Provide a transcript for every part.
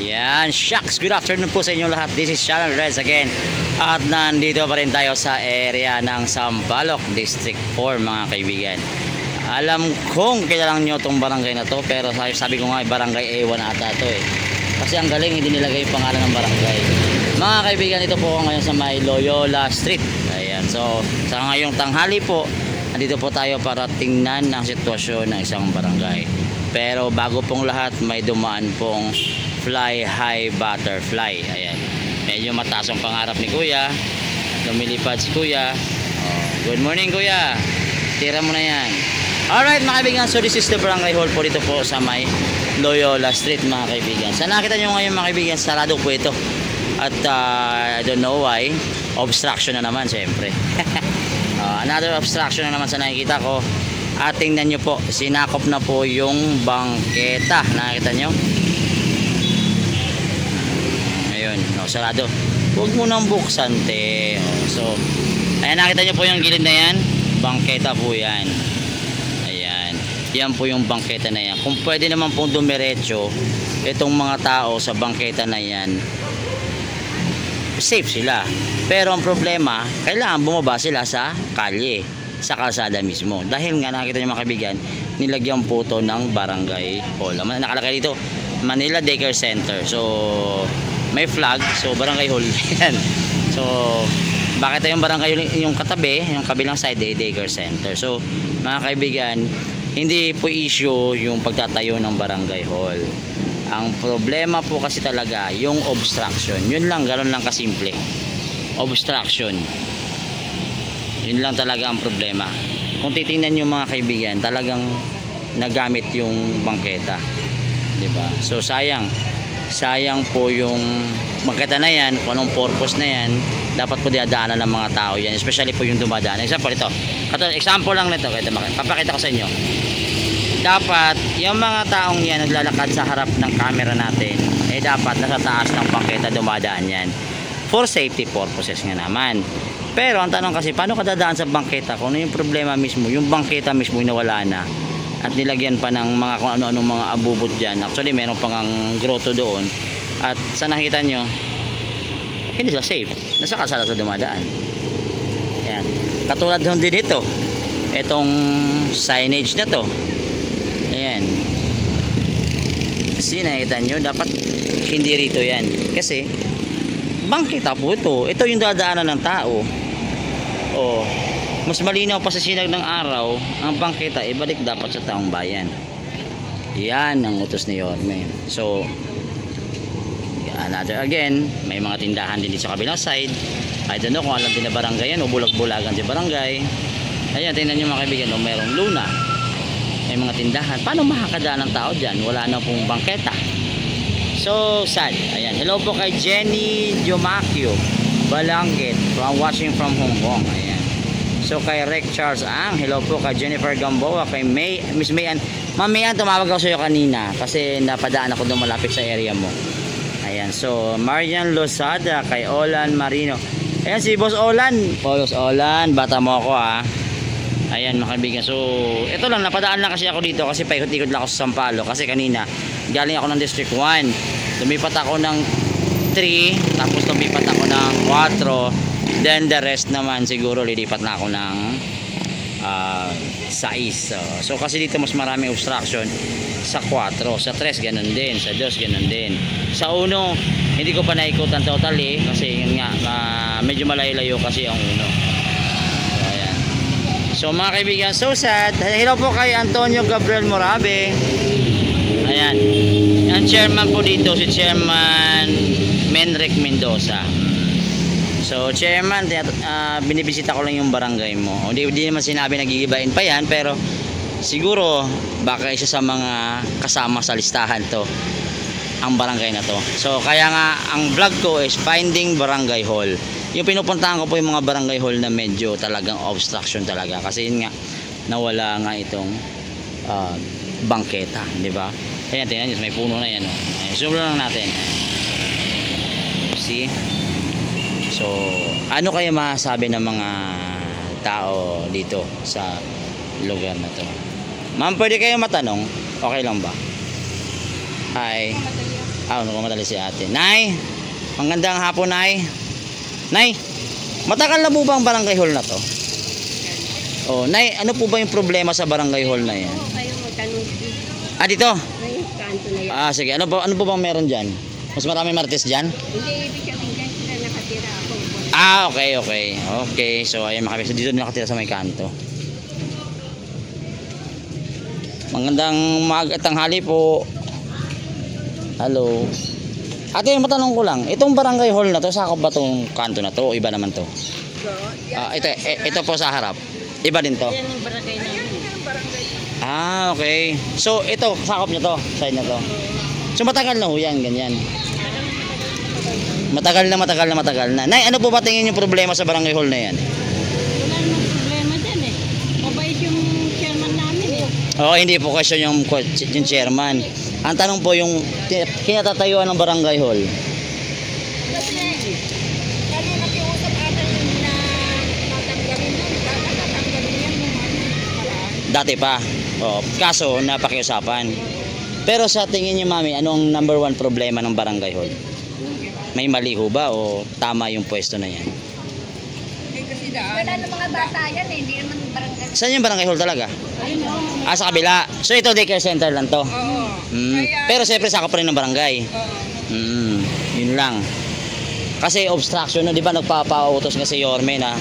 Yan, shucks, good afternoon po sa inyo lahat. This is Channel Reds again. At nandito pa rin tayo sa area ng Sampaloc, District 4 mga kaibigan. Alam kong kilalang nyo itong barangay na to, pero sabi ko nga barangay A1 ata to eh. Kasi ang galing hindi nilagay yung pangalan ng barangay. Mga kaibigan, ito po ngayon sa may Loyola Street. Ayan, so sa ngayong tanghali po, nandito po tayo para tingnan ang sitwasyon ng isang barangay. Pero bago pong lahat, may dumaan pong fly high butterfly. Ayan, medyo mataas ang pangarap ni Kuya. Lumilipad si Kuya. Good morning Kuya, tira mo na yan. Alright mga kaibigan, so this is the barangay hall po dito po sa may Loyola Street mga kaibigan. Sa nakita nyo ngayon mga kaibigan, sarado po ito. At I don't know why, obstruction na naman syempre. Another obstruction na naman sa nakikita ko. At tingnan nyo po, sinakop na po yung bangketa. Nakita nyo? Ayun, sarado. Huwag mo nang buksan te. So, ayan, nakita nyo po yung gilid na yan. Bangketa po yan. Ayan, yan po yung bangketa na yan. Kung pwede naman pong dumiretso itong mga tao sa bangketa na yan, safe sila. Pero ang problema, kailangan bumaba sila sa kalye, sa kalsada mismo. Dahil nga nakita nyo mga kaibigan, nilagyan po ito ng barangay hall. Nakalagay dito, Manila Daycare Center. So, may flag. So, barangay hall yan. So, bakit yung barangay yung katabi, yung kabilang side, daycare center. So, mga kaibigan, hindi po issue yung pagtatayo ng barangay hall. Ang problema po kasi talaga yung obstruction. Yun lang, ganoon lang kasimple. Obstruction. Yun lang talaga ang problema. Kung titingnan nyo mga kaibigan, talagang nagamit yung bangketa, diba? So sayang po yung bangketa na yan. Kung anong purpose na yan, dapat po dinadaanan ng mga tao yan, especially po yung dumadaan. Example ito, example lang nito, papakita ko sa inyo. Dapat yung mga taong yan naglalakad sa harap ng camera natin, dapat nasa taas ng bangketa dumadaan yan, for safety purposes nga naman. Pero ang tanong kasi, paano ka dadaan sa bangketa kung ano yung problema mismo, yung bangketa mismo nawala na at nilagyan pa ng mga kung ano-ano mga abubot dyan. Actually meron pang ang grotto doon, at sa nakita nyo, hindi sila safe, nasa kalsada sa dumadaan. Ayan. Katulad din dito, itong signage na to. Ayan, kasi nakita nyo, dapat hindi rito yan, kasi bangketa po ito yung dadaanan ng tao. Mas malinaw pa sa sinag ng araw, ang bangketa ibalik dapat sa taong bayan. Yan ang utos ni Yorme. So another again, may mga tindahan din dito sa kabilang side. I don't know kung alam din na barangay yan o bulag-bulagan si barangay. Ayan, tingnan nyo mga kaibigan, mayroong luna, may mga tindahan. Paano makakadaan ng tao dyan? Wala na pong bangketa. So sad. Ayan, hello po kay Jenny Jomakio Balangit watching from Hong Kong. Ayan. So kay Rick Charles Ang, hello po kay Jennifer Gamboa, kay Miss Mayan. Ma'am Mayan, tumawag ako sa iyo kanina kasi napadaan ako doon malapit sa area mo. Ayan, so Marian Losada, kay Olan Marino. Ayan si Boss Olan. Boss Olan, bata mo ako ha. Ayan mga kaibigan, so ito lang, napadaan lang kasi ako dito kasi paikot-ikot lang ako sa Sampaloc kasi kanina galing ako ng District 1, lumipat ako ng 3, tapos lumipat ako ng 4, then the rest naman siguro lilipat na ako ng 6. So kasi dito mas maraming obstruction sa 4, sa 3 ganun din, sa 2 ganun din, sa 1 hindi ko pa naikutan totally kasi yun nga, medyo malayo-layo kasi ang 1. So mga kaibigan, so sad. Hello po kay Antonio Gabriel Morabe. Ayan, ang chairman po dito si Chairman Menric Mendoza. So chairman, binibisita ko lang yung barangay mo. Hindi naman sinabi nagigibain pa yan, pero siguro baka isa sa mga kasama sa listahan to ang barangay na to. So kaya nga ang vlog ko is Finding Barangay Hall. Yung pinupuntahan ko po yung mga barangay hall na medyo talagang obstruction talaga kasi yun nga, nawala nga itong bangketa, di ba? Ayan, tingnan nyo, may puno na yan. Ayan, zoom lang natin. See? So ano kaya masasabi ng mga tao dito sa lugar na to? Ma'am, pwede kayo matanong? Okay lang ba? Hi. Nagmamadali si ate. Nay, magandang hapon, Nay. Nay, matagal na po ba ang barangay hall na to? Oh, Nay, ano po ba yung problema sa barangay hall na yan? Kayo magtanong Dito? may kanto na yan. Sige. Ano po bang meron dyan? Mas maraming martes dyan? Hindi, ibig sabihin dyan sila nakatira ako. Okay. So, ayun mga kabisnes. Dito din nakatira sa may kanto. Magandang umaga at tanghali po. Hello. Ate, matanong ko lang. Itong barangay hall na to, sakop ba tong kanto na to? O iba naman to? So, yan. Ito po sa harap. Iba din to? Yan ang barangay namin. Okay. So, ito, sakop nyo to? Side na to? So, matagal na ho yan, ganyan. Matagal na. Nay, ano po ba tingin yung problema sa barangay hall na yan? Wala namang problema dyan eh. Mabait yung chairman namin eh. Oo, hindi po question yung chairman. Ang tanong po yung kinatatayuan ng barangay hall. Kasi, kami nakiusap ata na tatanggalin yun. Tatanggalin yan yung paraan. Dati pa. Kaso, napakiusapan. Pero sa tingin niyo, mami, anong number 1 problema ng barangay hall? May mali ho ba o tama yung pwesto na yan? Wala na mga bata yan eh. Hindi naman barangay. Saan yung barangay hall talaga? Ayun o. Sa kabila. So ito daycare center lang to. Oo. Pero siyempre sakop pa rin ng barangay. Yun lang. Kasi obstruction, no, di ba nagpapautos nga si Yorme na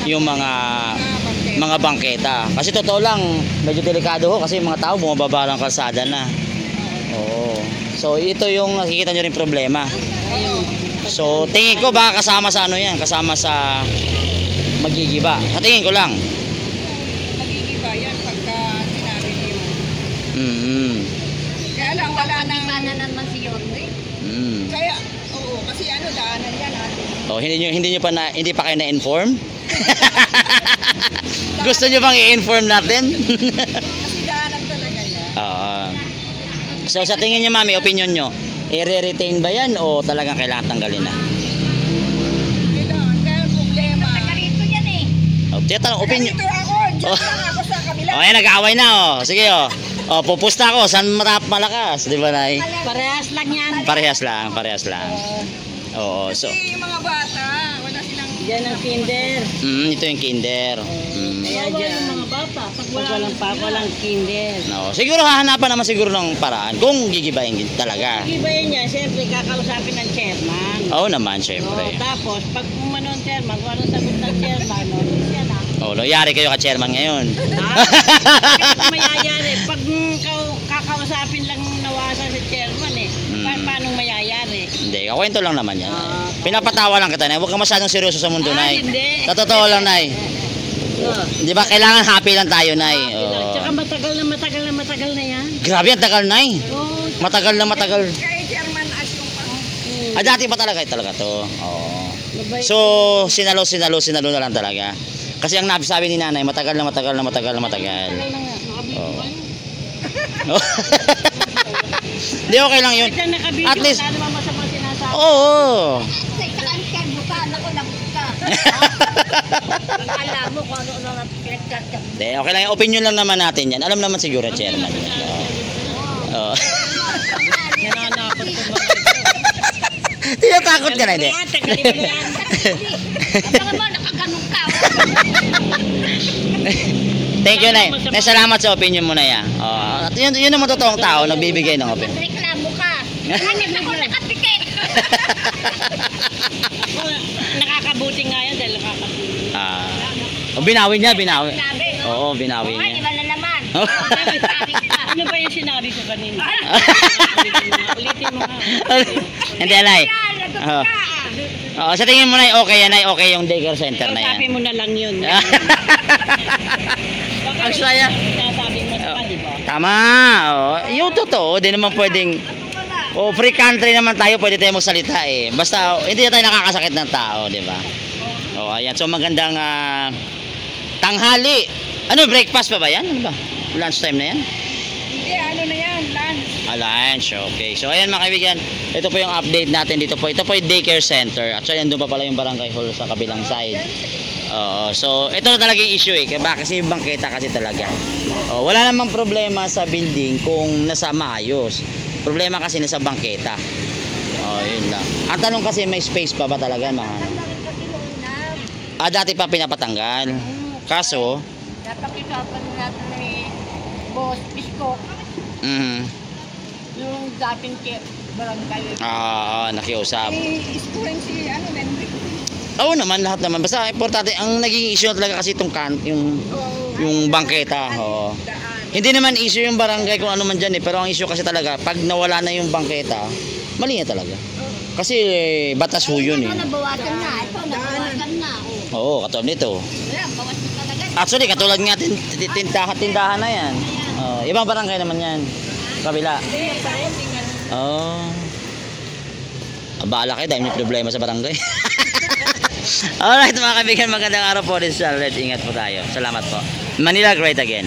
yung mga bangketa. Kasi totoo lang, medyo delikado ho kasi yung mga tao bumababa ng kalsada na. Oo. So ito yung nakikita nyo rin problema. So tingin ko baka kasama sa ano yan, kasama sa magigiba. Sa tingin ko lang. Magigiba yan pagka sinabi niyo. Kaya lang wala nang naman si Yorme. Kaya, oo, kasi ano, daanan yan natin. Hindi pa kayo na-inform? Gusto nyo bang i-inform natin? Kasi daanan talaga yan. So sa tingin nyo, mami, opinion nyo, i-retain ba yan o talagang kailangan tanggalin na? Kailangan, kaya problema. Tagarito yan eh. Tiyatanong, opinion. Tagarito ako, dyan lang ako sa kabila. Nag-aaway na Sige pupusta ako, saan malakas? Di ba, Nay? Parehas lang yan. Parehas lang. Oo, so. Kasi yung mga bata, wala silang... Yan ang kinder. Ito yung kinder. Kaya dyan yung mga bata. Pag walang kinder. No, siguro hahanapan naman siguro ng paraan kung gigibayin talaga. Gibayin niya, siyempre kakausapin ng chairman. Oo naman, syempre. Tapos, pag umanon chairman, kung anong sagot ng chairman, siya na. Loyari kayo ka-chairman ngayon. Kung mayayari, pag kakausapin lang nawasa sa chairman eh, paano mayayari? Hindi, kakwento lang naman yan. Pinapatawa lang kita, Nay. Huwag kang masyadong seryoso sa mundo, Nay. Hindi. Sa totoo lang, Nay. Di ba, kailangan happy lang tayo, Nay. Tsaka matagal na yan. Grabe, ang tagal, Nay. Matagal. Kaya chairman as yung Dati pa talaga to. So, sinalo na lang talaga. Kasi ang sabi ni nanay, matagal na. Hindi, okay lang yun. At least, oo. Okay lang, opinion lang naman natin yan. Alam naman siguro, chairman. Tinatakot ka na, hindi? Thank you, Nay. Salamat sa opinion mo na yan. Yun naman totoong tao, nagbibigay ng opinion. Reklamo ka. Ako nakapikit. Nakakabuti nga yan dahil nakakabuti. Binawi niya. Oo, binawi niya. Iba na naman. Ano ba yung sinabi ko kanina? Ulitin mo nga. Hindi, Nay. Sa tingin mo, Nay, okay yan, Nay. Okay yung daycare center na yan. Sabi mo na lang yun. Ang saya. Sabi mo sa di ba? Tama. Yung totoo, di naman pwedeng... free country naman tayo, pwede tayo magsalita eh. Basta, hindi na tayo nakakasakit ng tao, di ba? Ayan. So, magandang tanghali. Ano, breakfast pa ba yan? Ano ba? Lunch time na yan? Hindi, ano na yan, lunch. Lunch, okay. So, ayan mga kaibigan. Ito po yung update natin dito po. Ito po yung daycare center. Actually, andun pa pala yung barangay hall sa kabilang side. So, ito na talaga yung issue eh. Kasi yung bangketa kasi talaga. Wala namang problema sa building kung nasa maayos. Problema kasi nasa bangketa. Oh, yun lang. Ang tanong kasi, may space pa ba talaga, mahal? Tanggalin kasi yung una. Dati pa pinapatanggal. Kaso, Napakisapan natin ni Boss Pisko, yung dating barangay. nakiusap. Iskurin si Henry. Oo naman, lahat naman. Basta importante, ang naging issue talaga kasi itong yung bangketa. Oo. Hindi naman issue yung barangay kung ano man dyan eh. Pero ang issue kasi talaga, pag nawala na yung bangketa, mali na talaga. Kasi batas ho yun eh. Nabawasan na. Ito, nabawasan na. Oo, katulad nito. Wala, bawas na talaga. Actually, katulad nga tindahan na yan. Ibang barangay naman yan. Kabila. Oo. Bahala kayo dahil may problema sa barangay. Alright mga kaibigan, magandang araw po din sa Red. Ingat po tayo. Salamat po. Manila, great again.